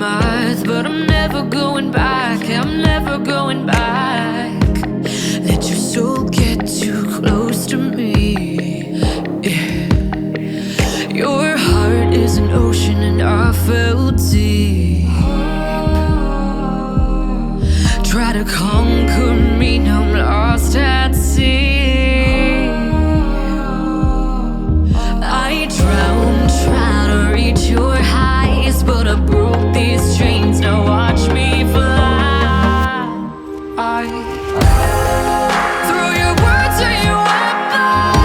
aftermath, but I'm never going back. I'm never going back. Let your soul get too close to me. Yeah. Your heart is an ocean and I felt deep. Try to conquer me, now I'm lost at sea. I drown, try to reach your highs, but I broke these chains, now watch me fly. Throw your words and your weapons.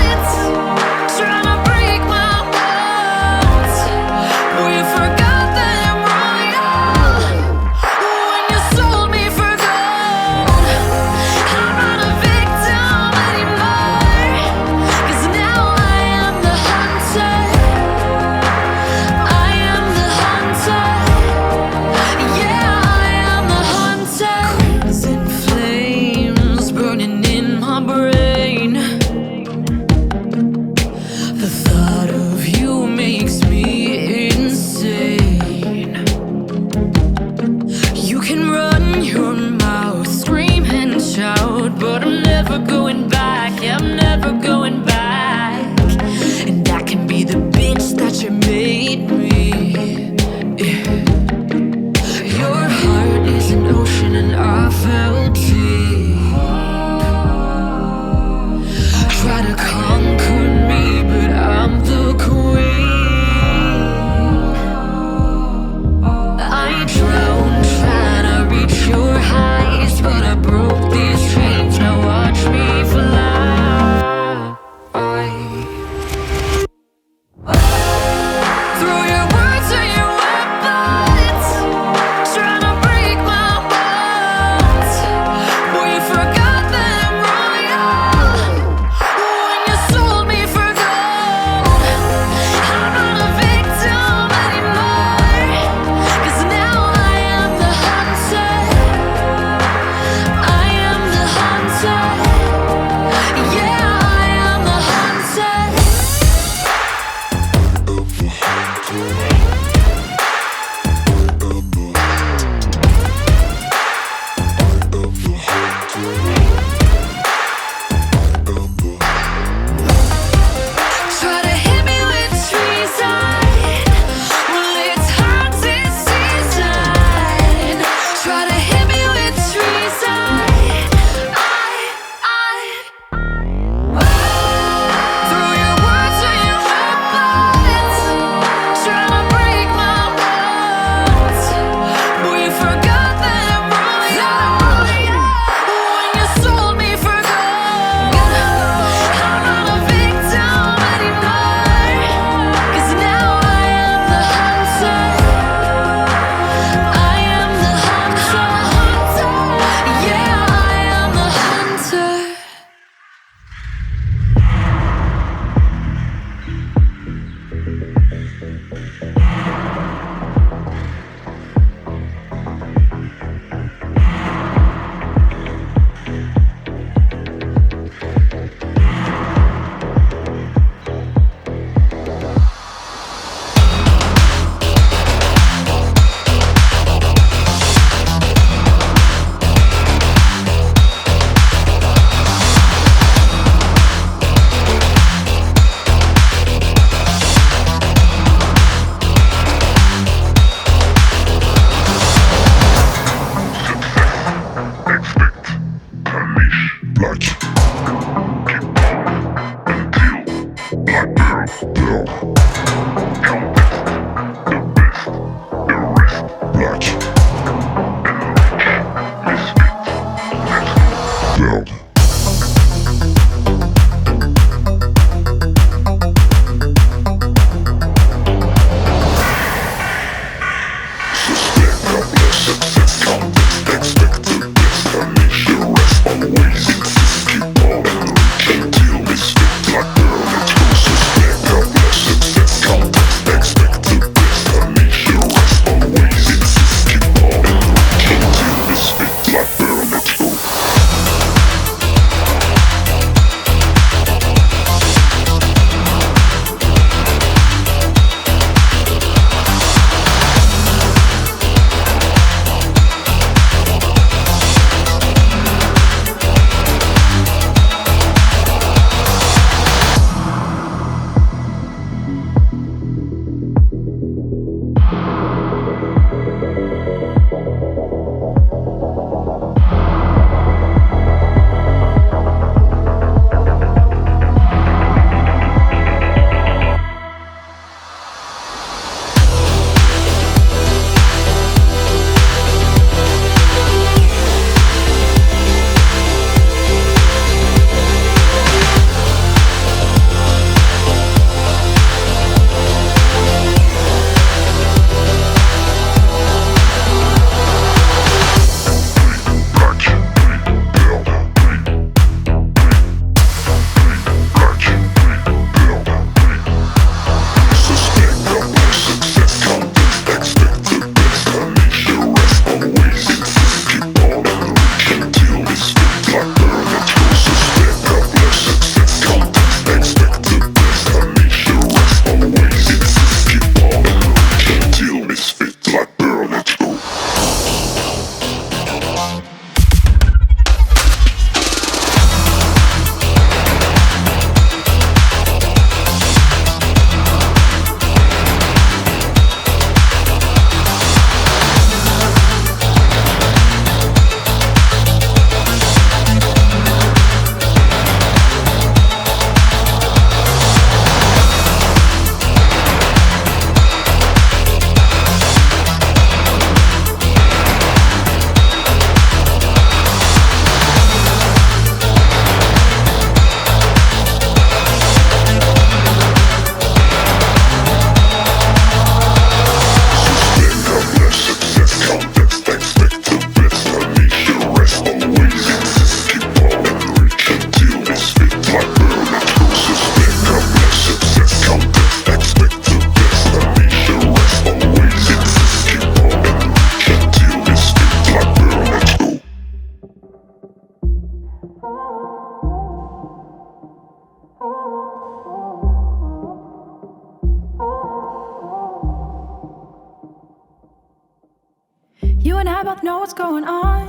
and I both know what's going on.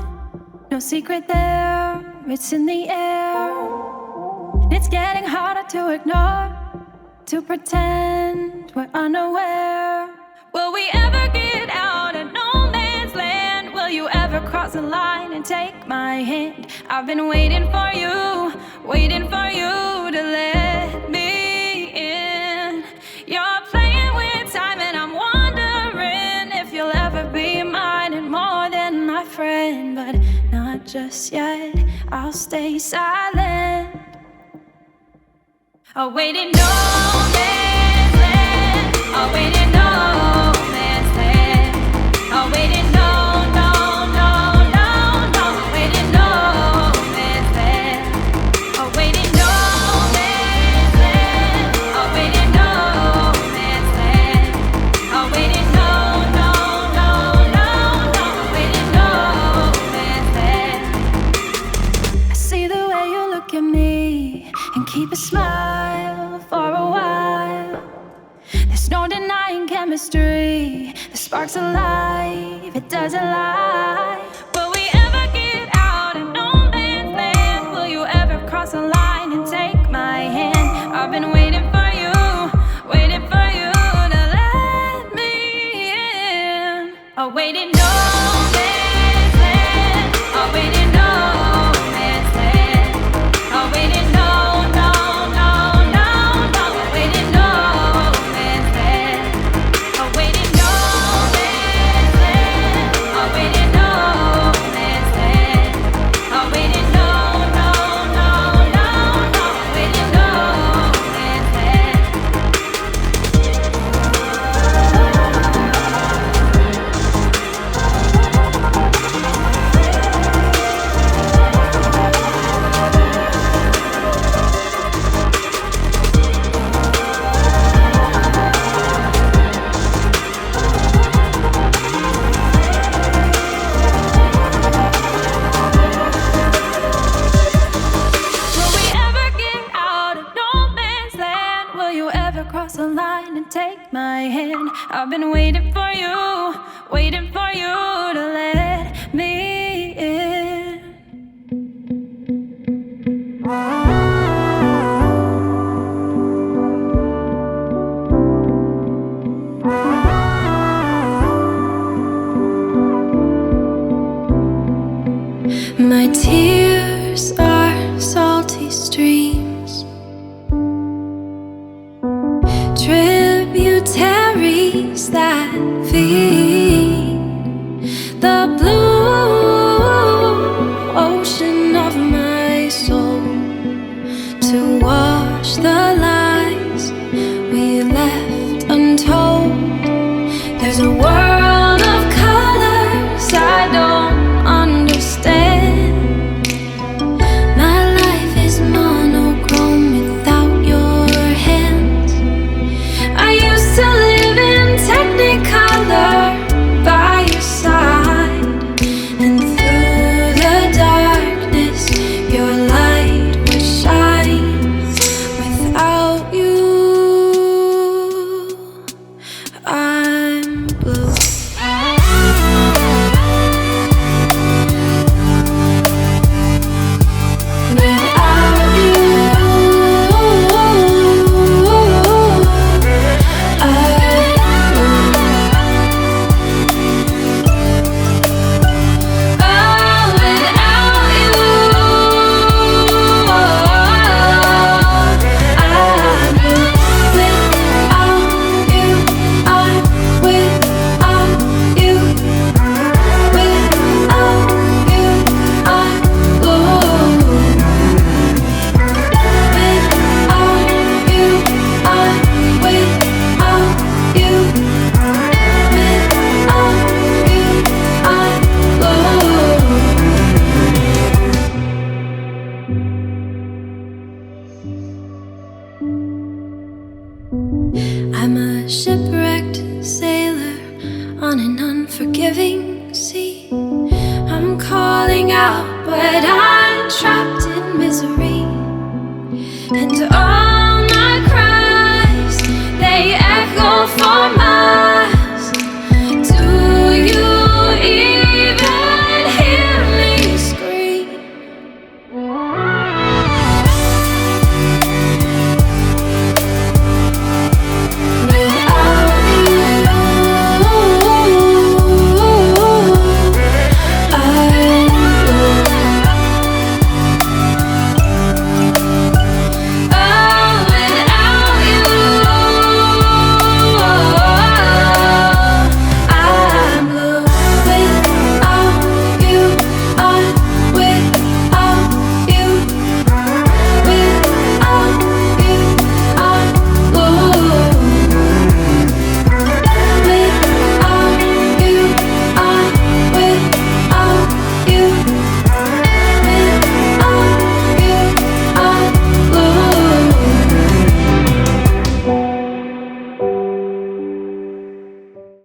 No secret there, it's in the air. It's getting harder to ignore, to pretend we're unaware. Will we ever get out of no man's land? Will you ever cross the line and take my hand? I've been waiting for you to let me in. You're playing with time and I'm wondering if you'll ever be mine and more than my friend. But not just yet, I'll stay silent. I'll wait in no man's land. I'll wait in no man's land. I'll wait in no, no, no, no, no. I'll wait in no man's land. I'll wait in no man's land. I'll wait in no man's land. I'll wait in no, no, no, no, no. I'll wait in no man's land. I see the way you look at me and keep a smile for a while. There's no denying chemistry. The spark's alive, it doesn't lie. Will we ever get out of no man's land? Will you ever cross the line and take my hand? I've been waiting for you to let me in. I'll wait in no man's land. I'll wait in no man's land. I'll wait in no, no, no, no, no. I'll wait in no man's land. I'll wait in no man's land. I'll wait in no man's land. I'll wait in no, no, no, no, no. I'll wait in no man's land. Will we ever get out of no man's land? Will you ever cross the line and take my hand? I've been waiting for you to let me in. My tears are salty streams, tributaries that feed the blue ocean of my soul, to wash the lies we left untold. There's a world of colors I don't understand. My life is monochrome without your hands. I used to live in Technicolor by your side, and through the darkness your light would shine. Without you, I'm blue. Without you, I'm a shipwrecked sailor on an unforgiving sea. I'm calling out, but I'm trapped in misery. And